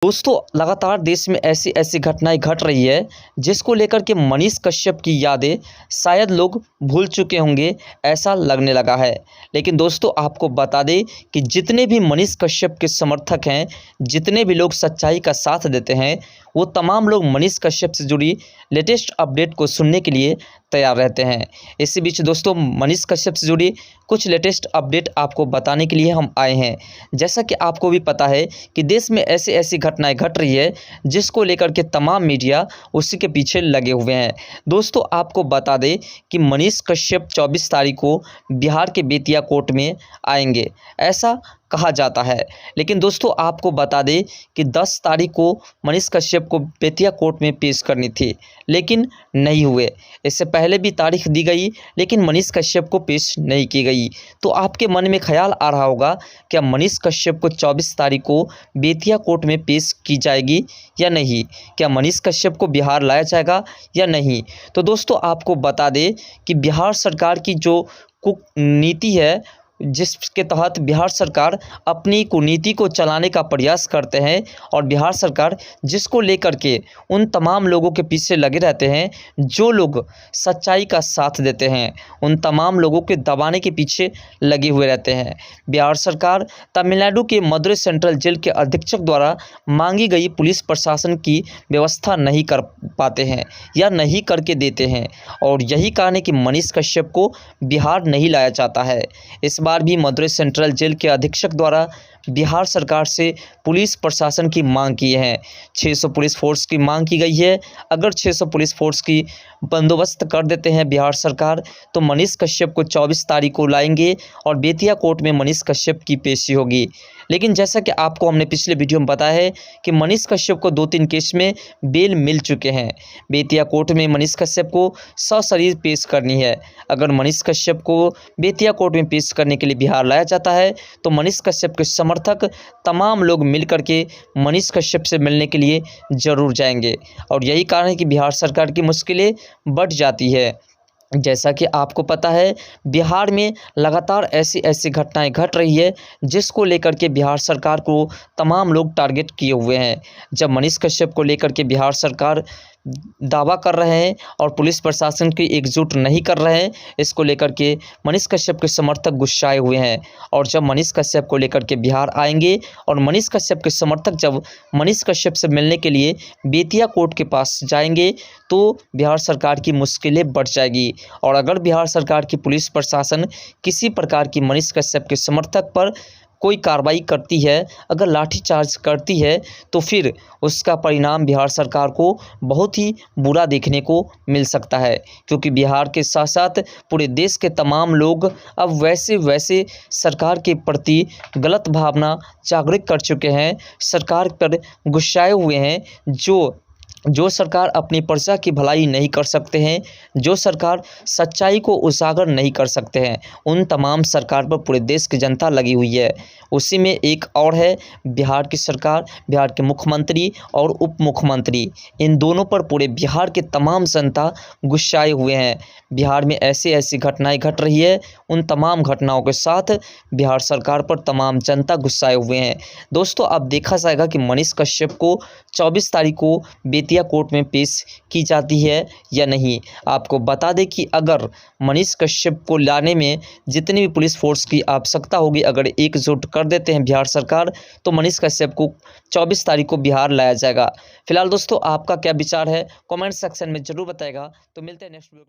दोस्तों लगातार देश में ऐसी ऐसी घटनाएं घट रही है जिसको लेकर के मनीष कश्यप की यादें शायद लोग भूल चुके होंगे, ऐसा लगने लगा है। लेकिन दोस्तों आपको बता दें कि जितने भी मनीष कश्यप के समर्थक हैं, जितने भी लोग सच्चाई का साथ देते हैं, वो तमाम लोग मनीष कश्यप से जुड़ी लेटेस्ट अपडेट को सुनने के लिए तैयार रहते हैं। इसी बीच दोस्तों मनीष कश्यप से जुड़ी कुछ लेटेस्ट अपडेट आपको बताने के लिए हम आए हैं। जैसा कि आपको भी पता है कि देश में ऐसी ऐसी घटनाएं घट रही है जिसको लेकर के तमाम मीडिया उसी के पीछे लगे हुए हैं। दोस्तों आपको बता दें कि मनीष कश्यप 24 तारीख को बिहार के बेतिया कोर्ट में आएंगे, ऐसा कहा जाता है। लेकिन दोस्तों आपको बता दें कि 10 तारीख को मनीष कश्यप को बेतिया कोर्ट में पेश करनी थी, लेकिन नहीं हुए। इससे पहले भी तारीख दी गई, लेकिन मनीष कश्यप को पेश नहीं की गई। तो आपके मन में ख्याल आ रहा होगा, क्या मनीष कश्यप को 24 तारीख को बेतिया कोर्ट में पेश की जाएगी या नहीं? क्या मनीष कश्यप को बिहार लाया जाएगा या नहीं? तो दोस्तों आपको बता दें कि बिहार सरकार की जो नीति है, जिसके तहत बिहार सरकार अपनी कुनीति को चलाने का प्रयास करते हैं, और बिहार सरकार जिसको लेकर के उन तमाम लोगों के पीछे लगे रहते हैं जो लोग सच्चाई का साथ देते हैं, उन तमाम लोगों के दबाने के पीछे लगे हुए रहते हैं। बिहार सरकार तमिलनाडु के मदुरै सेंट्रल जेल के अधीक्षक द्वारा मांगी गई पुलिस प्रशासन की व्यवस्था नहीं कर पाते हैं या नहीं करके देते हैं, और यही कारण है कि मनीष कश्यप को बिहार नहीं लाया जाता है। इस बार भी मदुरै सेंट्रल जेल के अधीक्षक द्वारा बिहार सरकार से पुलिस प्रशासन की मांग की है। 600 पुलिस फोर्स की मांग की गई है। अगर 600 पुलिस फोर्स की बंदोबस्त कर देते हैं बिहार सरकार, तो मनीष कश्यप को 24 तारीख को लाएंगे और बेतिया कोर्ट में मनीष कश्यप की पेशी होगी। लेकिन जैसा कि आपको हमने पिछले वीडियो में बताया है कि मनीष कश्यप को 2-3 केस में बेल मिल चुके हैं। बेतिया कोर्ट में मनीष कश्यप को सशरीर पेश करनी है। अगर मनीष कश्यप को बेतिया कोर्ट में पेश करने के लिए बिहार लाया जाता है, तो मनीष कश्यप के समर्थक तमाम लोग मिलकर के मनीष कश्यप से मिलने के लिए ज़रूर जाएंगे, और यही कारण है कि बिहार सरकार की मुश्किलें बढ़ जाती है। जैसा कि आपको पता है, बिहार में लगातार ऐसी ऐसी घटनाएं घट रही है जिसको लेकर के बिहार सरकार को तमाम लोग टारगेट किए हुए हैं। जब मनीष कश्यप को लेकर के बिहार सरकार दावा कर रहे हैं और पुलिस प्रशासन की एकजुट नहीं कर रहे हैं, इसको लेकर के मनीष कश्यप के समर्थक गुस्साए हुए हैं। और जब मनीष कश्यप को लेकर के बिहार आएंगे और मनीष कश्यप के समर्थक जब मनीष कश्यप से मिलने के लिए बेतिया कोर्ट के पास जाएंगे, तो बिहार सरकार की मुश्किलें बढ़ जाएगी। और अगर बिहार सरकार की पुलिस प्रशासन किसी प्रकार की मनीष कश्यप के समर्थक पर कोई कार्रवाई करती है, अगर लाठीचार्ज करती है, तो फिर उसका परिणाम बिहार सरकार को बहुत ही बुरा देखने को मिल सकता है। क्योंकि बिहार के साथ साथ पूरे देश के तमाम लोग अब वैसे सरकार के प्रति गलत भावना जागृत कर चुके हैं, सरकार पर गुस्साए हुए हैं। जो सरकार अपनी प्रजा की भलाई नहीं कर सकते हैं, जो सरकार सच्चाई को उजागर नहीं कर सकते हैं, उन तमाम सरकार पर पूरे देश की जनता लगी हुई है। उसी में एक और है बिहार की सरकार, बिहार के मुख्यमंत्री और उप मुख्यमंत्री, इन दोनों पर पूरे बिहार के तमाम जनता गुस्साए हुए हैं। बिहार में ऐसी ऐसी घटनाएं घट रही है, उन तमाम घटनाओं के साथ बिहार सरकार पर तमाम जनता गुस्साए हुए हैं। दोस्तों अब देखा जाएगा कि मनीष कश्यप को 24 तारीख को बेतिया कोर्ट में पेश की जाती है या नहीं। आपको बता दें कि अगर मनीष कश्यप को लाने में जितनी भी पुलिस फोर्स की आवश्यकता होगी, अगर एकजुट कर देते हैं बिहार सरकार, तो मनीष कश्यप को 24 तारीख को बिहार लाया जाएगा। फिलहाल दोस्तों आपका क्या विचार है, कमेंट सेक्शन में ज़रूर बताएगा। तो मिलते हैं नेक्स्ट वीडियो।